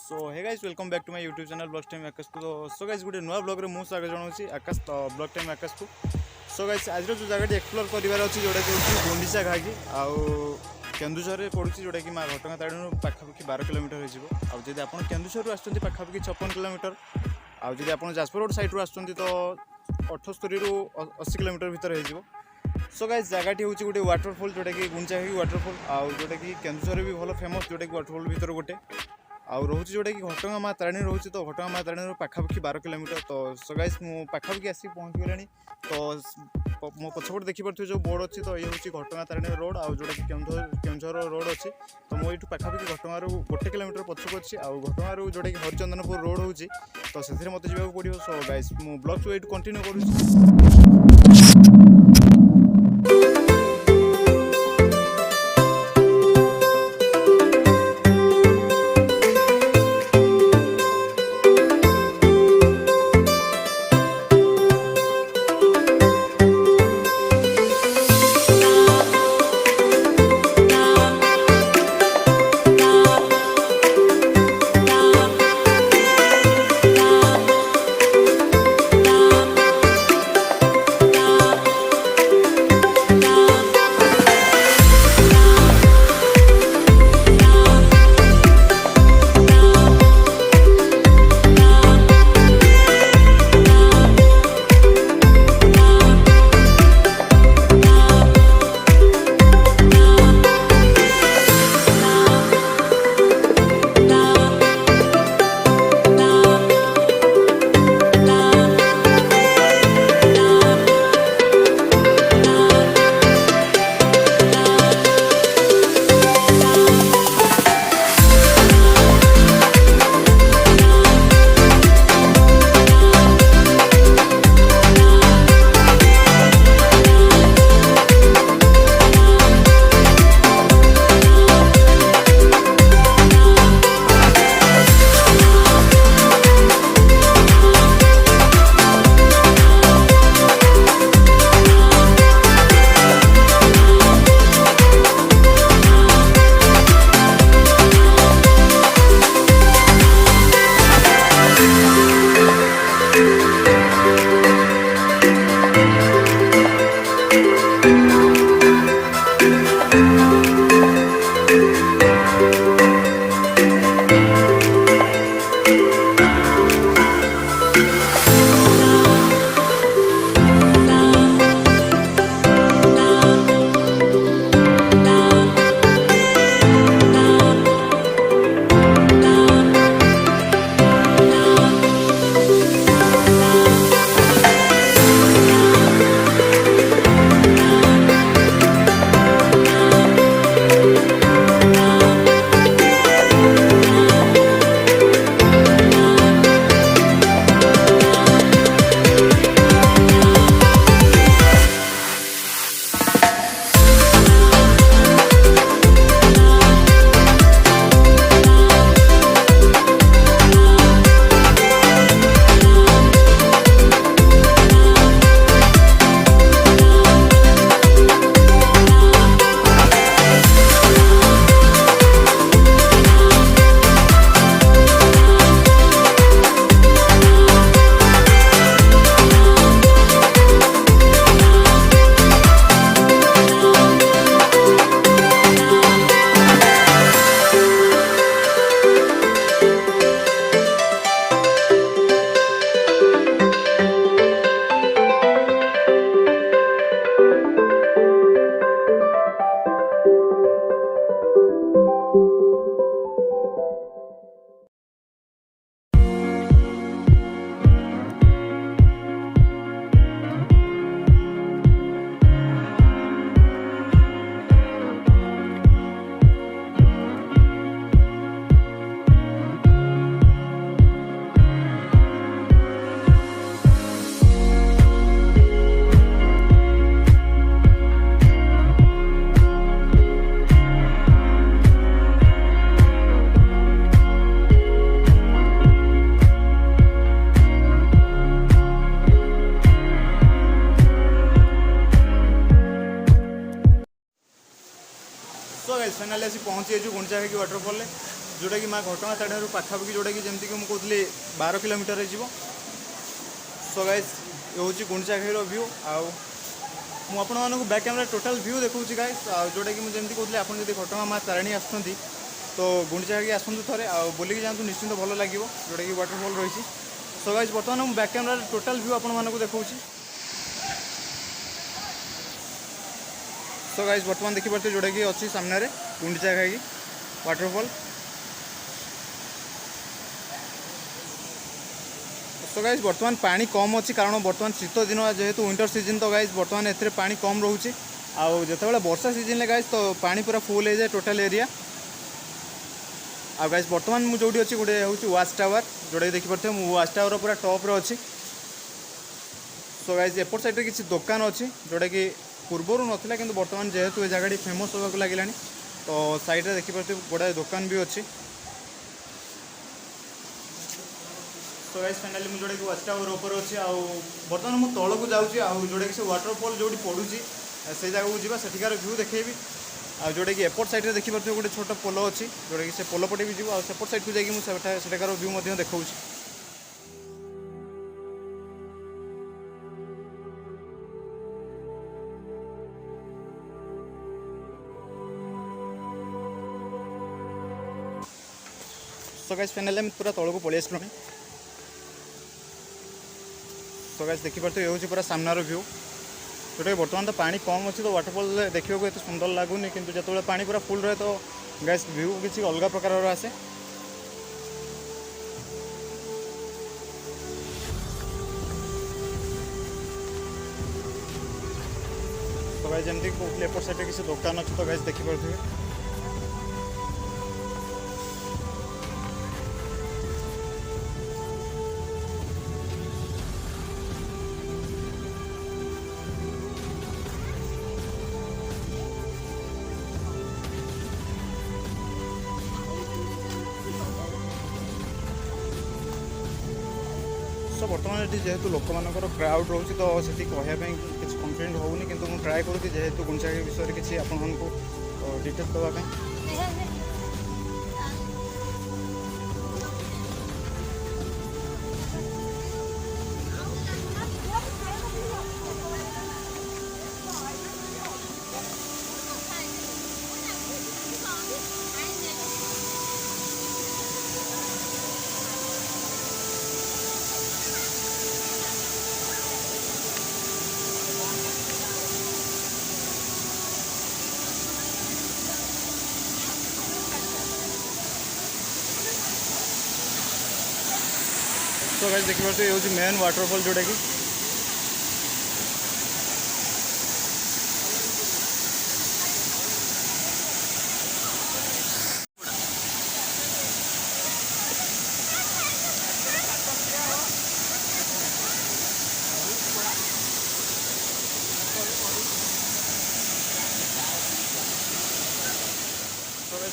So hey guys welcome back to my YouTube channel blog time Akash को। So guys गोटे नुआ blog रे मु स्वागत जनाऊँ आकाश तो ब्लॉग टाइम आकाश को। सो गाइस आज जो जगह एक्सप्लोर करार अच्छी जोटा कि गुंडीचा घागी आउ केन्दुझर पड़ुची जोटा कि माँ घटगां तारिणी पाखापाखि 12 किलोमीटर हो। जब आप केन्दुझर आसुँच पाखापाखि 56 किलोमीटर आदि आप जाजपुर रोड साइड आसुँच तो 78 ରୁ 80 किलोमीटर भितर हो। सो गाइस जगह हूँ गोटे वाटरफॉल जोटा कि गुंडिचाघागी वाटरफॉल आउ जोटा कि केन्दुझर भी भल फेमस जोटा कि वाटरफॉल भितर गोटे आउ रोचे जोटा कि घटगां माँ तारिणी रोचे तो घटगां माँ तारिणी पाखापाखि 12 किलोमीटर। तो सो गाइस मु पाखापाखि आसिक पहुँच गलानी। तो मो पछपटे देखिपे जो बोर्ड अच्छी तो ये हूँ घटगां तारिणी रोड आउ जोटा कि केन्दुझर रोड अच्छी। तो मो ये पाखापाखि घटगां 1 किलोमीटर पछक अच्छी आउ घटगां जोटा कि हरिचंदनपुर रोड हो तो से मत जावाक पड़ो। सो गाइस मु ब्लॉग को ये कंटिन्यू करूँ। फाइनाली आसी पहुँची गुंडिचाघागी वाटरफॉल। जोटा कि माँ घटगाँ ताड़ी पाखापाखि जोटा कि जमीक मुझे कहती 12 किलोमीटर हो। सो गाइस ये हूँ गुंडीचा घाई व्यू आउ मुझे बैक कैमेरा टोटाल व्यू देखा गाइस जोटा कि मुझे कहती आप घटगाँ माँ तारिणी आसुँच तो गुंडीचा घागी आसतु थे बुलिकी जातु निश्चिंत भल लगे जोटा कि वाटरफॉल रही। सो गाइस बर्तमान मुझे बैक कैमेरा टोटाल व्यू आपको देखा। सो गाइस बर्तमान देखिपे जोटा कि अच्छी सामने गुंडीचा घागी वाटरफॉल। सो गाइस बर्तमान पानी कम अच्छी कारण बर्तमान शीत दिन जेहेतु विंटर सीजन तो गाइस बर्तमान ए पानी कम रोचे आउ जो वर्षा सीजन गाइस तो पानी पूरा फुल हो जाए टोटाल एरिया। आ गाइस बर्तमान मुझे जो अच्छी गोटे हूँ वाच टावर जोटा कि देखिपे मुझे वाच टावर पूरा टॉप रे अच्छी। सो गाइस एपट साइड किसी दुकान अच्छी जोटा कि पूर्वर नाला कि बर्तमान जेहेतु ये जगह फेमस होगा लगे तो साइड रे देखिपे गुड़ाए दुकान भी अच्छी। सो गाइस फाइनली मुझे जोटा कि वाच टावर ऊपर अच्छी आ बर्तमान मुझे तौल को जाऊँगी जोटा कि से वाटरफॉल जो पड़ूँ से जगह को जीवा सेठिकार व्यू देखेबी आ जोटा कि एपट साइड देखिपे गोटे छोट पोल अच्छी जोटा कि से पोल पटे भी जीव आ सेपट साइड को जाकि सेठाकार व्यू देखा। सो गाइस फाइनली पूरा तौल को पलि आसलुँ। सो गाइस देखिपे ये हूँ पूरा सामनार व्यू जोटा कि बर्तमान तो पानी कम अच्छी तो वाटरफॉल देखा को एत सुंदर लगुनि किंतु जो पानी पूरा फुल रहे तो गाइस व्यू किसी अलग प्रकार आसे। तो गाइस जमती कहते एपट साइड किसी दुकान अच्छी तो गाइस देखिपे। तो बर्तमान ये जेहेतु लोक मानकर क्राउड रोचे तो से कहवाई किसी कन्फिडेंट होनी कि मुझे ट्राए करूँ जेहेतु गुंडीचा घागी विषय किसी आपको डिटेल्स देवाई। तो गाइस देखिए ये हूँ मेन वाटरफॉल जोटा कि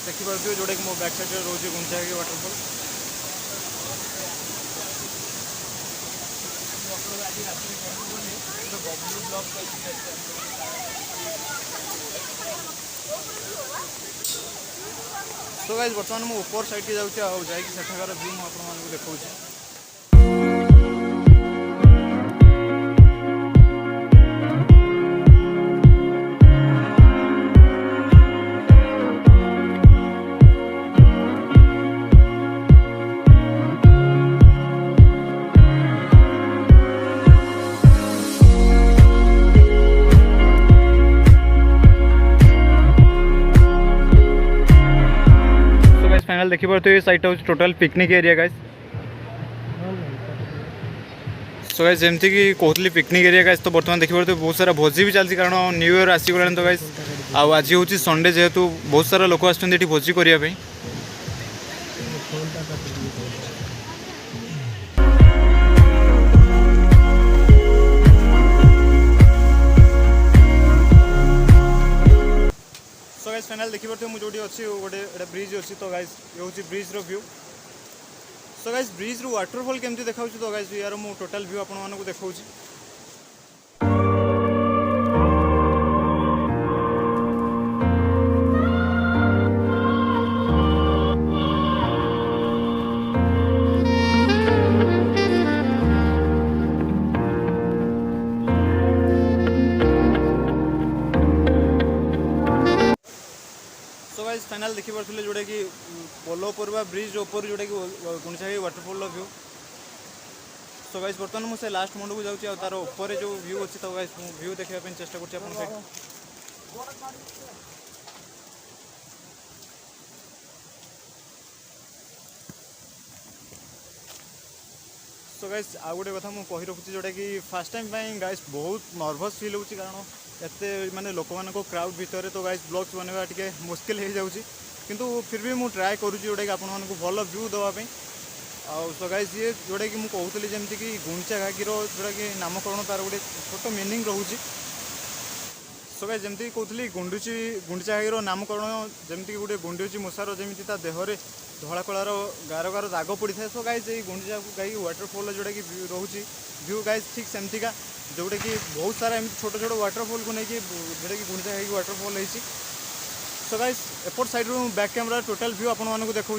देखिपे जोटा कि मो बैक साइड रोचे गुंडीचा घागी वाटरफॉल। तो गाइस बर्तमान मुझे ऊपर साइड के जाऊँ सेठाकार व्यू मुझे देखा। फाइनल देखिपे ये साइट हूँ total picnic area guys. So guys जमती कि कहती पिकनिक एरिया गाइस तो बर्तमान देखिपे बहुत सारा भोजी भी चलती कारण न्यू ईयर आसीगला तो गाइस आज हूँ संडे जेहेतु बहुत सारा लोक आसुँच भोजी करने। सो गाइस फाइनल देखिपे मुझे जो अच्छी गोटे ब्रिज अच्छी तो गाइस ये हूँ ब्रिज रो व्यू। सो गाइस ब्रिज रू वाटरफॉल केमती देखा तो गाइस यार मु टोटाल व्यू आपको देखा। देखिपे जोटा कि पोल उपर बा ब्रिज उपर जोटा कि Gundichaghagi waterfall view. So guys बर्तमान मुझे लास्ट मंड को जाऊँगी तार ऊपर जो व्यू अच्छी तो गाइस व्यू देखा चेष्टा कर। सो गाइस आ गोटे कथा मुझे कही रखुच्छी जोटा कि फास्ट टाइम गाइस बहुत नर्भस फील होची कारण एते माने लोक मान क्राउड भितर तो गाइस ब्लॉग्स बनवा टिके मुश्किल हो जाउची किंतु फिर भी मुझे ट्राए करुँच जोटा कि आपण मानक भल व्यू देवाई। सो गाइस ये जोटा कि मुझे कहूली जमी कि गुंडिचाघागी जोटा कि नामकरण तार गोटे छोट मीनिंग रोचे। सो गाइस जमी कहती गुंडिचाघागी नामकरण जमी गोटे गुंडी अच्छी मूषार जमी देहरे धला कलार गार गार दाग पड़ी था। सो गाइस ये गुंडिचाघागी वाटरफॉल जोटा कि रोचे व्यू गाइस ठीक सेमतिका जोटा कि बहुत सारा एम छोट छोट वाटरफॉल को लेकिन जोटा कि गुंडिचाघागी वाटरफॉल होती। सो गाइस एपट side back camera total view आपण मानक देखा।